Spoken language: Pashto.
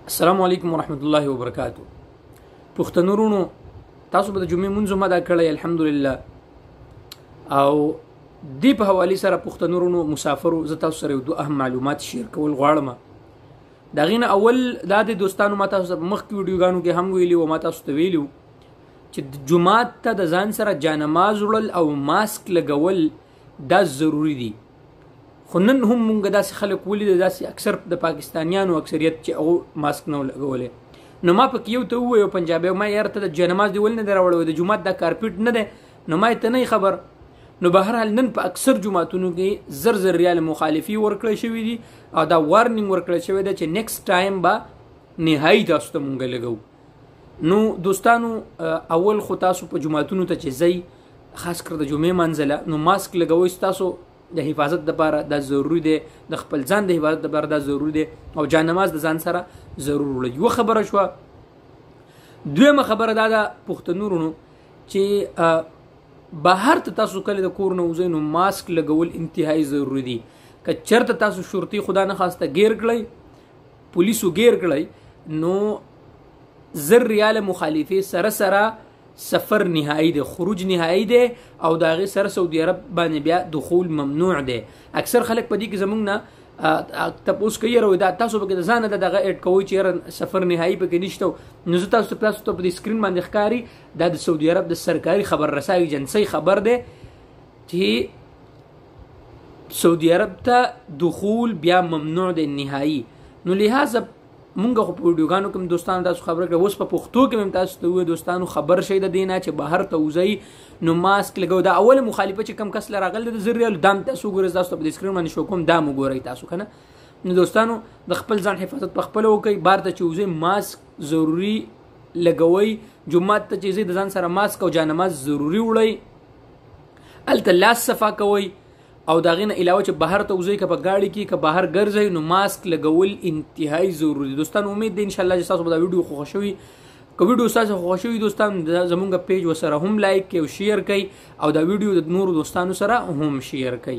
السلام علیکم ورحمت الله وبرکاتو. پښتنو ورونو، تاسو به د جمعې مونځ هم ادا کړی الحمدلله. او دې په حواله سره پښتنو ورونو مسافرو زه تاسو سره یو دوه اهم معلومات شیر کول غواړم. دا غینه اول دا د دوستانو ما تاسو مخکې ویډیوګانو کې هم ویلي او ما تاسو ته ویلو چې جمعات ته د ځان سره جانماز وړل او ماسک لګول دا ضروری دي. خو نن هم مونږ داسې خلک ولیدل، داسې اکثر د پاکستانیانو اکثریت چې هغه ماسک نه لګولې. نو ما پکې یو ته وویل پنجابي، ما یار ته د جانماز دی ول نه دراوړو، د جمعات دا کارپټ نه ده، نو ما ته نه خبر. نو بهر حال نن په اکثر جمعاتونو کې زر ریال مخالفي ورکړل شوې دي او دا وارنینګ ورکړل شوې ده چې نیکسټ ټایم به نهایي تاسو ته مونږ لګو. نو دوستانو، اول خو تاسو په جمعاتونو ته چې ځئ، خاص کر د جمعې منځله، نو ماسک لګوئ. تاسو د حفاظت لپاره دا ضروری دی، د خپل ځان د حفاظت لپاره دا ضروری دی، او جانماز د ځان سره ضرور وړئ. یو خبره شوه. دویمه خبره دا ده پښتنو ورونو چې بهر ته تاسو کله د کور نه وځئ نو ماسک لګول انتهایی ضروری دی. که چېرته تاسو شرطي خدا نه خواسته ګیر کړئ، پولیسو ګیر کړئ، نو زر ریال مخالفه سره سفر نهایی ده، خروج نهایی ده، او دا غي سره سعودي عرب باندې بیا دخول ممنوع ده. اکثر خلک په دې کې زمونږ نه تاسو کوي راو دا تاسو به د ځان دغه اډ کوي چې سفر نهایی په کې نشته. نو زه تاسو ته په سکرین باندې ښکاری دا د سعودي عرب د سرکاري خبر رسایي ایجنسی خبر ده چې سعودي عرب ته دخول بیا ممنوع ده نهایی. نو لہذا مونږ خو په ویډیوګانو کې دوستانو تاسو خبره کړه، اوس په پښتو کې هم تاسو ته وایو دوستانو خبر شي د دینه چې بهر ته وځي نو ماسک لګو. دا اول مخالفه چې کم کس لراغل د زریال دام تاسو ګورئ، تاسو په سکرین باندې شو کوم دام وګورئ تاسو کنه. نو دوستانو د خپل ځان حفاظت په خپل وکړئ. بار ته چې وځي ماسک ضروری لګوي. جمعات ته چې د ځان سره ماسک او جانماز ضروری وړئ. الته لاس صفا کوئ. او دا غینه علاوه چې بهر ته وځي که په گاډي کې که بهر ګرځي نو ماسک لګول انتهایی ضروری دي. دوستان امید ده ان شاء الله چې تاسو به دا ویډیو خوښوي. که ویډیو تاسو خوښوي دوستان زمونږ پیج وسره هم لایک او شیر کړئ او دا ویډیو د نورو دوستانو سره هم شیر کړئ.